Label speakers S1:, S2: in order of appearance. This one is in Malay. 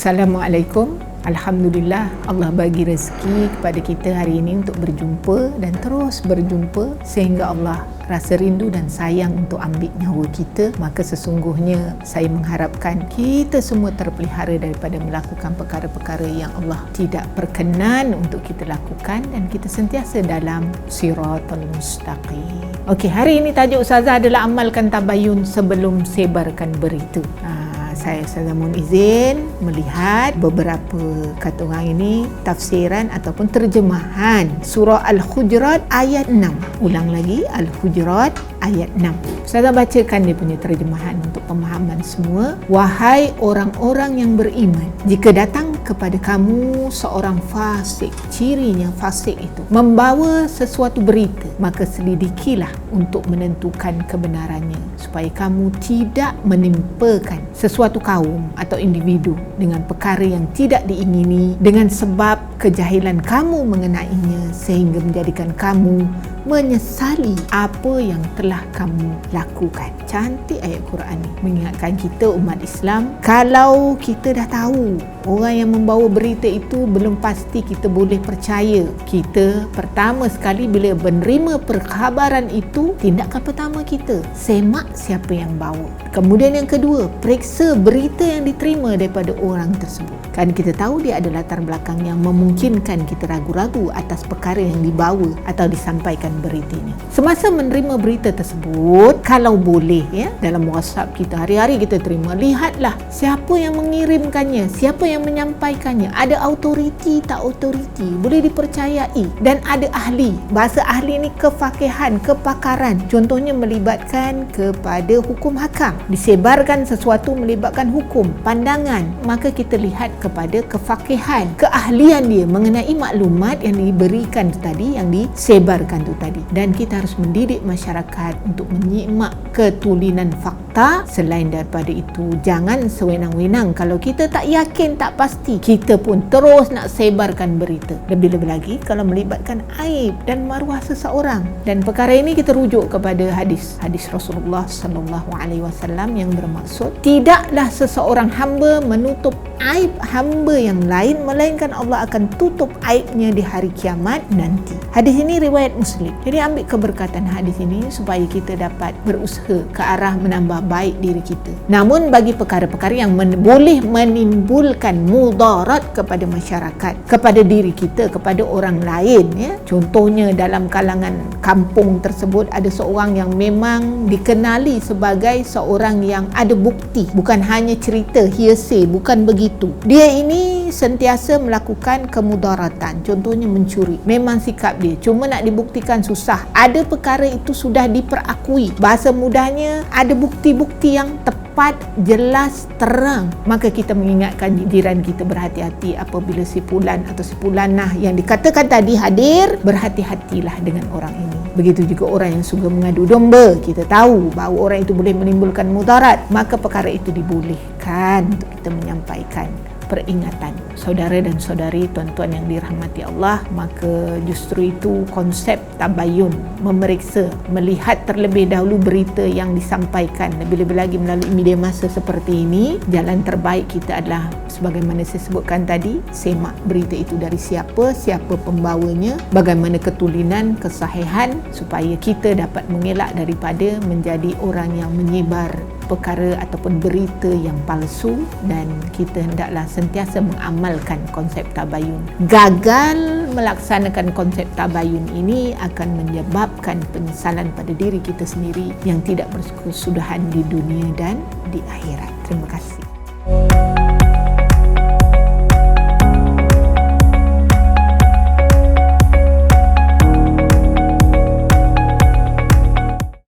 S1: Assalamualaikum. Alhamdulillah, Allah bagi rezeki kepada kita hari ini untuk berjumpa dan terus berjumpa sehingga Allah rasa rindu dan sayang untuk ambil nyawa kita. Maka sesungguhnya saya mengharapkan kita semua terpelihara daripada melakukan perkara-perkara yang Allah tidak berkenan untuk kita lakukan dan kita sentiasa dalam siratal mustaqim. Okey, hari ini tajuk Ustazah adalah amalkan tabayun sebelum sebarkan berita. Saya mohon izin melihat beberapa kata orang ini tafsiran ataupun terjemahan surah Al-Hujurat ayat 6. Ulang lagi, Al-Hujurat ayat 6. Saya bacakan dia punya terjemahan untuk pemahaman semua. Wahai orang-orang yang beriman, jika datang kepada kamu seorang fasik, cirinya fasik itu membawa sesuatu berita, maka selidikilah untuk menentukan kebenarannya supaya kamu tidak menimpakan sesuatu kaum atau individu dengan perkara yang tidak diingini dengan sebab kejahilan kamu mengenainya sehingga menjadikan kamu menyesali apa yang telah kamu lakukan. Cantik ayat Quran ni mengingatkan kita umat Islam, kalau kita dah tahu orang yang membawa berita itu belum pasti kita boleh percaya. Kita pertama sekali bila menerima perkhabaran itu, tindakan pertama kita semak siapa yang bawa. Kemudian yang kedua, periksa berita yang diterima daripada orang tersebut. Kan kita tahu dia ada latar belakang yang memungkinkan kita ragu-ragu atas perkara yang dibawa atau disampaikan berita ini. Semasa menerima berita tersebut, kalau boleh dalam WhatsApp kita hari-hari kita terima, lihatlah siapa yang mengirimkannya, siapa yang menyampaikannya, ada autoriti tak autoriti, boleh dipercayai dan ada ahli. Bahasa ahli ni kefakihan, kepakaran. Contohnya melibatkan kepada hukum hakam, disebarkan sesuatu melibatkan hukum, pandangan, maka kita lihat kepada kefakihan, keahlian dia mengenai maklumat yang diberikan tu tadi, yang disebarkan tu tadi. Dan kita harus mendidik masyarakat untuk menyimak ketulinan fakta. Selain daripada itu, jangan sewenang-wenang. Kalau kita tak yakin, tak pasti, kita pun terus nak sebarkan berita. Lebih-lebih lagi kalau melibatkan aib dan maruah seseorang. Dan perkara ini kita rujuk kepada hadis Rasulullah SAW yang bermaksud, tidaklah seseorang hamba menutup aib hamba yang lain, melainkan Allah akan tutup aibnya di hari kiamat nanti. Hadis ini riwayat Muslim. Jadi ambil keberkatan hadis ini supaya kita dapat berusaha ke arah menambah baik diri kita. Namun bagi perkara-perkara yang boleh menimbulkan mudarat kepada masyarakat, kepada diri kita, kepada orang lain, contohnya dalam kalangan kampung tersebut ada seorang yang memang dikenali sebagai seorang yang ada bukti, bukan hanya cerita hearsay, bukan begitu. Dia ini sentiasa melakukan kemudaratan, contohnya mencuri. Memang sikap dia, cuma nak dibuktikan susah. Ada perkara itu sudah diperakui. Bahasa mudahnya ada bukti-bukti yang tepat, jelas, terang. Maka kita mengingatkan jiran kita berhati-hati apabila si fulan atau si fulanah yang dikatakan tadi hadir, berhati-hatilah dengan orang ini. Begitu juga orang yang suka mengadu domba. Kita tahu bahawa orang itu boleh menimbulkan mudarat, maka perkara itu dibolehkan untuk kita menyampaikan peringatan. Saudara dan saudari, tuan-tuan yang dirahmati Allah, maka justru itu konsep tabayun, memeriksa, melihat terlebih dahulu berita yang disampaikan, lebih-lebih lagi melalui media massa seperti ini. Jalan terbaik kita adalah sebagaimana saya sebutkan tadi, semak berita itu dari siapa pembawanya, bagaimana ketulinan, kesahihan, supaya kita dapat mengelak daripada menjadi orang yang menyebar perkara ataupun berita yang palsu, dan kita hendaklah sentiasa mengamalkan konsep tabayun. Gagal melaksanakan konsep tabayun ini akan menyebabkan penyesalan pada diri kita sendiri yang tidak berkesudahan di dunia dan di akhirat. Terima kasih.